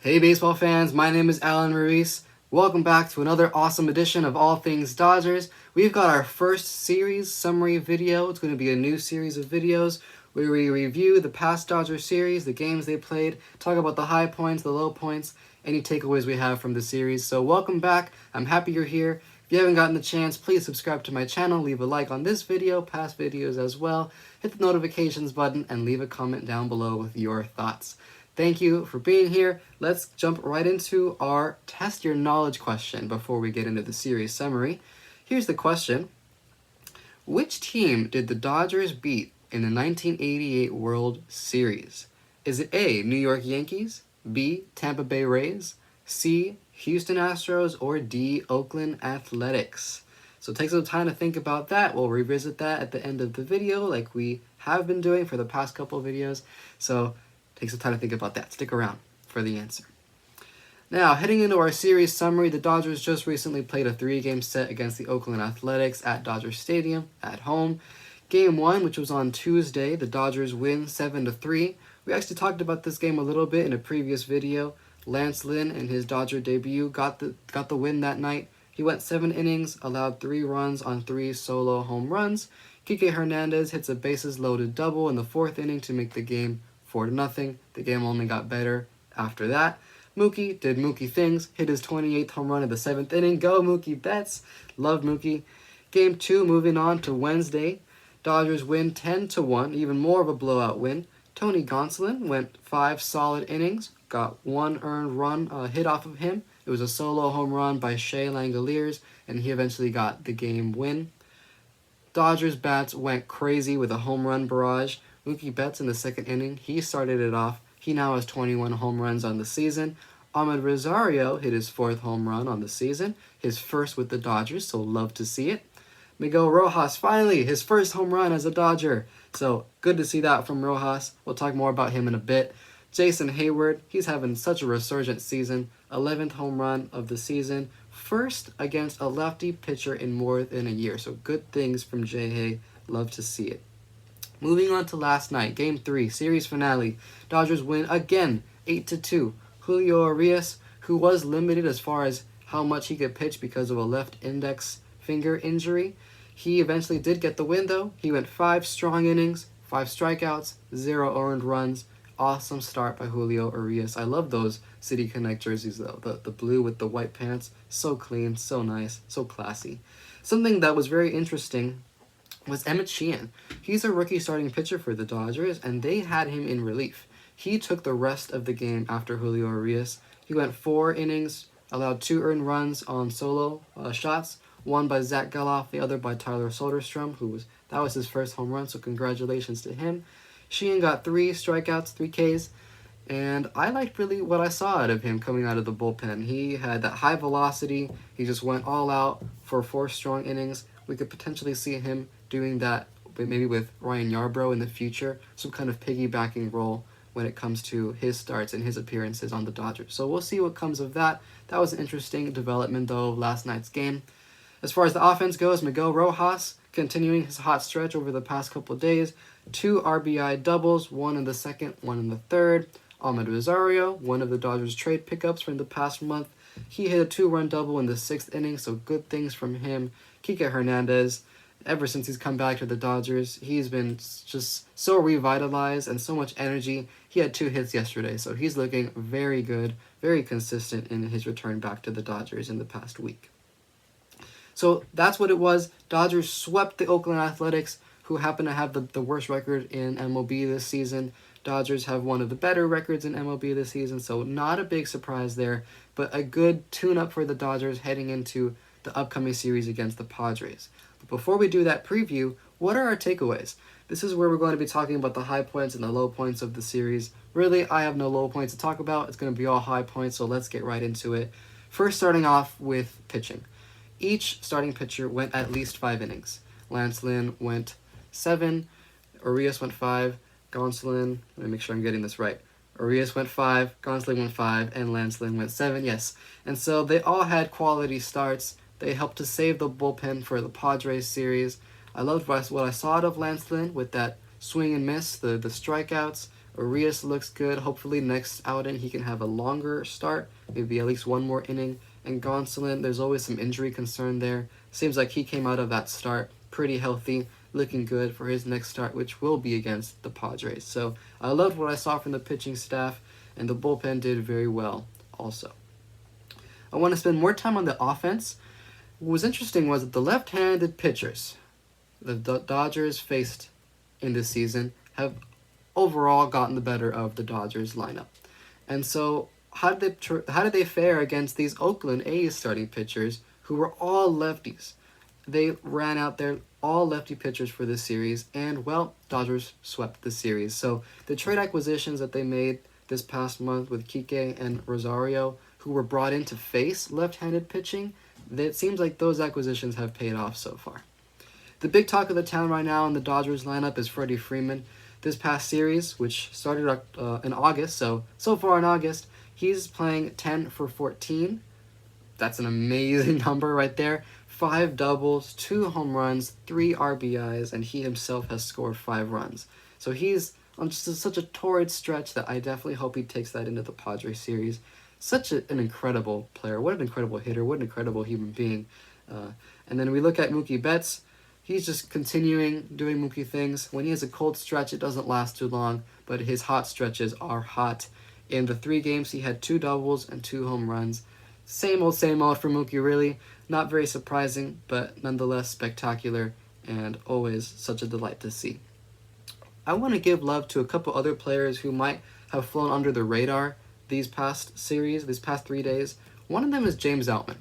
Hey baseball fans, my name is Alan Ruiz. Welcome back to another awesome edition of All Things Dodgers. We've got our first series summary video. It's going to be a new series of videos where we review the past Dodgers series, the games they played, talk about the high points, the low points, any takeaways we have from the series. So welcome back. I'm happy you're here. If you haven't gotten the chance, please subscribe to my channel, leave a like on this video, past videos as well, hit the notifications button, and leave a comment down below with your thoughts. Thank you for being here. Let's jump right into our test your knowledge question before we get into the series summary. Here's the question. Which team did the Dodgers beat in the 1988 World Series? Is it A, New York Yankees, B, Tampa Bay Rays, C, Houston Astros, or D, Oakland Athletics? So take some time to think about that. We'll revisit that at the end of the video like we have been doing for the past couple of videos. So take some time to think about that. Stick around for the answer. Now, heading into our series summary, the Dodgers just recently played a 3-game set against the Oakland Athletics at Dodger Stadium at home. Game 1, which was on Tuesday, the Dodgers win 7-3. We actually talked about this game a little bit in a previous video. Lance Lynn, in his Dodger debut, got the win that night. He went 7 innings, allowed 3 runs on 3 solo home runs. Kike Hernandez hits a bases-loaded double in the 4th inning to make the game 4-0. The game only got better after that. Mookie did Mookie things, hit his 28th home run in the 7th inning. Go Mookie Betts. Love Mookie. Game 2, moving on to Wednesday. Dodgers win 10-1, even more of a blowout win. Tony Gonsolin went 5 solid innings, got 1 earned run hit off of him. It was a solo home run by Shea Langoliers, and he eventually got the game win. Dodgers bats went crazy with a home run barrage. Mookie Betts in the 2nd inning, he started it off. He now has 21 home runs on the season. Ahmed Rosario hit his 4th home run on the season, his first with the Dodgers, so love to see it. Miguel Rojas, finally, his first home run as a Dodger. So good to see that from Rojas. We'll talk more about him in a bit. Jason Hayward, he's having such a resurgent season. 11th home run of the season. First against a lefty pitcher in more than a year. So good things from J-Hay. Love to see it. Moving on to last night, Game 3, series finale. Dodgers win again, 8-2. Julio Urias, who was limited as far as how much he could pitch because of a left index finger injury, he eventually did get the win though. He went 5 strong innings, 5 strikeouts, 0 earned runs. Awesome start by Julio Urias. I love those City Connect jerseys though. The blue with the white pants. So clean, so nice, so classy. Something that was very interesting was Emmett Sheehan. He's a rookie starting pitcher for the Dodgers, and they had him in relief. He took the rest of the game after Julio Urias. He went 4 innings, allowed 2 earned runs on solo shots, one by Zach Geloff, the other by Tyler Soderstrom, that was his first home run, so congratulations to him. Sheehan got 3 strikeouts, 3 Ks, and I liked really what I saw out of him coming out of the bullpen. He had that high velocity. He just went all out for 4 strong innings. We could potentially see him doing that maybe with Ryan Yarbrough in the future, some kind of piggybacking role when it comes to his starts and his appearances on the Dodgers. So we'll see what comes of that. That was an interesting development, though, of last night's game. As far as the offense goes, Miguel Rojas continuing his hot stretch over the past couple of days. 2 RBI doubles, 1 in the 2nd, 1 in the 3rd. Ahmed Rosario, one of the Dodgers trade pickups from the past month. He hit a 2-run double in the 6th inning, so good things from him. Kike Hernandez, ever since he's come back to the Dodgers, he's been just so revitalized and so much energy. He had 2 hits yesterday, so he's looking very good, very consistent in his return back to the Dodgers in the past week. So that's what it was. Dodgers swept the Oakland Athletics, who happen to have the worst record in MLB this season. Dodgers have one of the better records in MLB this season, so not a big surprise there, but a good tune-up for the Dodgers heading into the upcoming series against the Padres. But before we do that preview, what are our takeaways? This is where we're going to be talking about the high points and the low points of the series. Really, I have no low points to talk about. It's going to be all high points, so let's get right into it. First, starting off with pitching. Each starting pitcher went at least 5 innings. Lance Lynn went 7, Urias went 5, Gonsolin, let me make sure I'm getting this right. Urias went 5, Gonsolin went 5, and Lance Lynn went 7, yes. And so they all had quality starts. They helped to save the bullpen for the Padres series. I loved what I saw out of Lance Lynn with that swing and miss, the strikeouts. Arias looks good. Hopefully next outing he can have a longer start, maybe at least one more inning. And Gonsolin, there's always some injury concern there. Seems like he came out of that start pretty healthy, looking good for his next start, which will be against the Padres. So I loved what I saw from the pitching staff, and the bullpen did very well also. I want to spend more time on the offense. What was interesting was that the left-handed pitchers the Dodgers faced in this season have overall gotten the better of the Dodgers lineup. And so how did they fare against these Oakland A's starting pitchers who were all lefties? They ran out their all lefty pitchers for this series, and well, Dodgers swept the series. So the trade acquisitions that they made this past month with Kike and Rosario, who were brought in to face left-handed pitching, it seems like those acquisitions have paid off so far. The big talk of the town right now in the Dodgers lineup is Freddie Freeman. This past series, which started in August, so far in August, he's playing 10 for 14. That's an amazing number right there. 5 doubles, 2 home runs, 3 RBIs, and he himself has scored 5 runs. So he's on just such a torrid stretch that I definitely hope he takes that into the Padres series. Such an incredible player. What an incredible hitter. What an incredible human being. And then we look at Mookie Betts. He's just continuing doing Mookie things. When he has a cold stretch, it doesn't last too long, but his hot stretches are hot. In the 3 games, he had 2 doubles and 2 home runs. Same old for Mookie, really. Not very surprising, but nonetheless spectacular and always such a delight to see. I want to give love to a couple other players who might have flown under the radar these past 3 days. One of them is James Outman.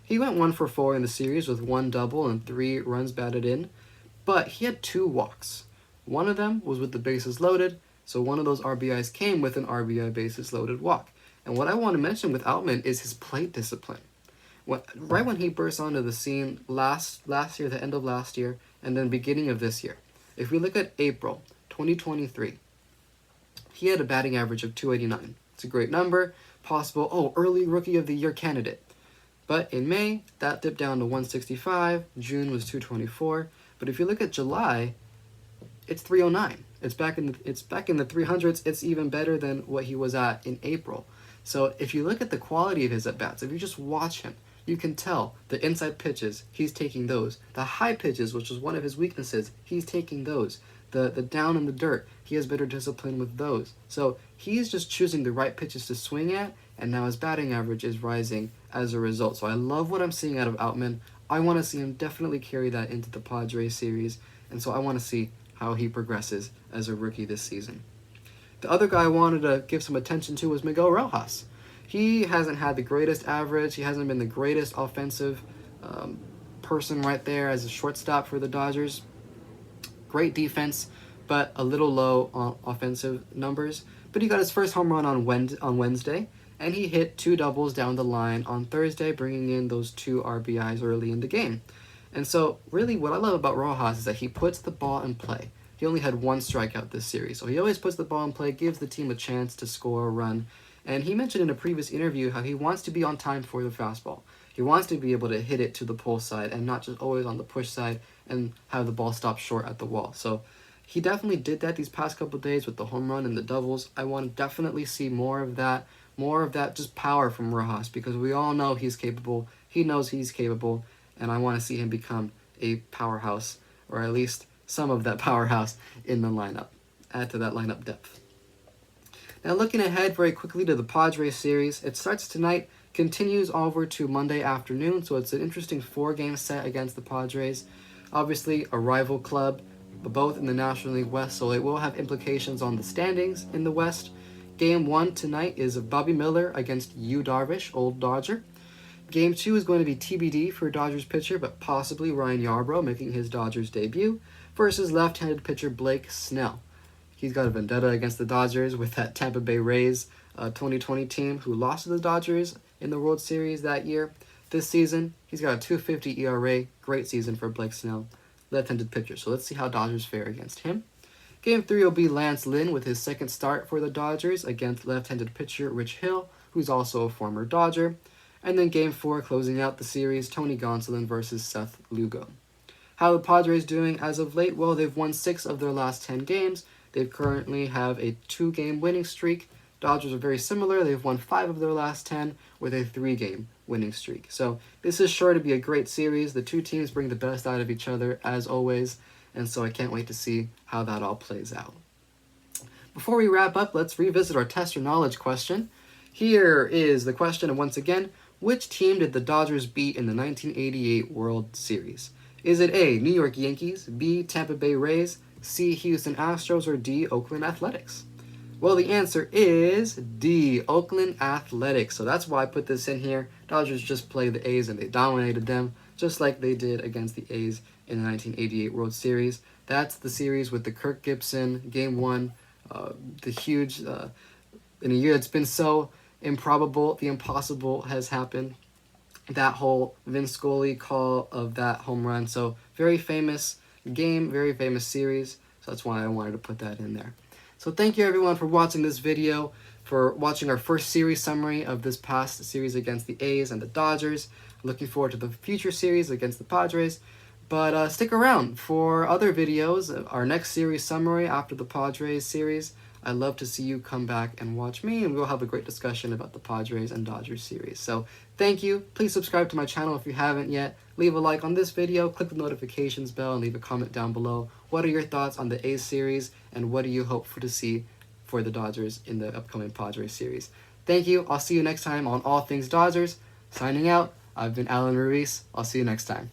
He went 1 for 4 in the series with 1 double and 3 runs batted in, but he had 2 walks. One of them was with the bases loaded, so one of those RBIs came with an RBI bases loaded walk. And what I want to mention with Outman is his plate discipline. Right when he burst onto the scene last year, the end of last year, and then beginning of this year, if we look at April 2023, he had a batting average of 289. It's a great number, possible, early Rookie of the Year candidate. But in May, that dipped down to 165, June was 224, but if you look at July, it's 309. It's back in the 300s. It's even better than what he was at in April. So if you look at the quality of his at-bats, if you just watch him, you can tell the inside pitches, he's taking those. The high pitches, which was one of his weaknesses, he's taking those. The down in the dirt, he has better discipline with those. So he's just choosing the right pitches to swing at, and now his batting average is rising as a result. So I love what I'm seeing out of Outman. I want to see him definitely carry that into the Padres series, and so I want to see how he progresses as a rookie this season. The other guy I wanted to give some attention to was Miguel Rojas. He hasn't had the greatest average. He hasn't been the greatest offensive person right there as a shortstop for the Dodgers. Great defense, but a little low on offensive numbers. But he got his first home run on Wednesday, and he hit 2 doubles down the line on Thursday, bringing in those 2 RBIs early in the game. And so, really, what I love about Rojas is that he puts the ball in play. He only had 1 strikeout this series, so he always puts the ball in play, gives the team a chance to score a run. And he mentioned in a previous interview how he wants to be on time for the fastball. He wants to be able to hit it to the pull side and not just always on the push side and have the ball stop short at the wall. So he definitely did that these past couple of days with the home run and the doubles. I want to definitely see more of that just power from Rojas, because we all know he's capable. He knows he's capable, and I want to see him become a powerhouse, or at least some of that powerhouse in the lineup. Add to that lineup depth. Now looking ahead very quickly to the Padres series, it starts tonight, continues over to Monday afternoon, so it's an interesting 4-game set against the Padres. Obviously a rival club, but both in the National League West, so it will have implications on the standings in the West. Game 1 tonight is Bobby Miller against Yu Darvish, old Dodger. Game 2 is going to be TBD for Dodgers pitcher, but possibly Ryan Yarbrough making his Dodgers debut, versus left-handed pitcher Blake Snell. He's got a vendetta against the Dodgers with that Tampa Bay Rays 2020 team who lost to the Dodgers in the World Series that year. This season, he's got a 2.50 ERA. Great season for Blake Snell, left-handed pitcher. So let's see how Dodgers fare against him. Game 3 will be Lance Lynn with his second start for the Dodgers against left-handed pitcher Rich Hill, who's also a former Dodger. And then Game 4, closing out the series, Tony Gonsolin versus Seth Lugo. How are the Padres doing as of late? Well, they've won 6 of their last 10 games. They currently have a 2-game winning streak. Dodgers are very similar. They've won 5 of their last 10 with a 3-game winning streak. So this is sure to be a great series. The two teams bring the best out of each other, as always, and so I can't wait to see how that all plays out. Before we wrap up, let's revisit our test your knowledge question. Here is the question, and once again, which team did the Dodgers beat in the 1988 World Series? Is it A, New York Yankees, B, Tampa Bay Rays, C, Houston Astros, or D, Oakland Athletics? Well, the answer is D, Oakland Athletics. So that's why I put this in here. Dodgers just played the A's and they dominated them, just like they did against the A's in the 1988 World Series. That's the series with the Kirk Gibson Game 1, the huge, in a year that's been so improbable, the impossible has happened. That whole Vince Scully call of that home run. So very famous game, very famous series. So that's why I wanted to put that in there. So thank you everyone for watching this video, for watching our first series summary of this past series against the A's and the Dodgers. Looking forward to the future series against the Padres. But stick around for other videos, our next series summary after the Padres series. I'd love to see you come back and watch me, and we'll have a great discussion about the Padres and Dodgers series. So thank you. Please subscribe to my channel if you haven't yet. Leave a like on this video, click the notifications bell, and leave a comment down below. What are your thoughts on the A's series, and what do you hope to see for the Dodgers in the upcoming Padres series? Thank you. I'll see you next time on All Things Dodgers. Signing out, I've been Alan Ruiz. I'll see you next time.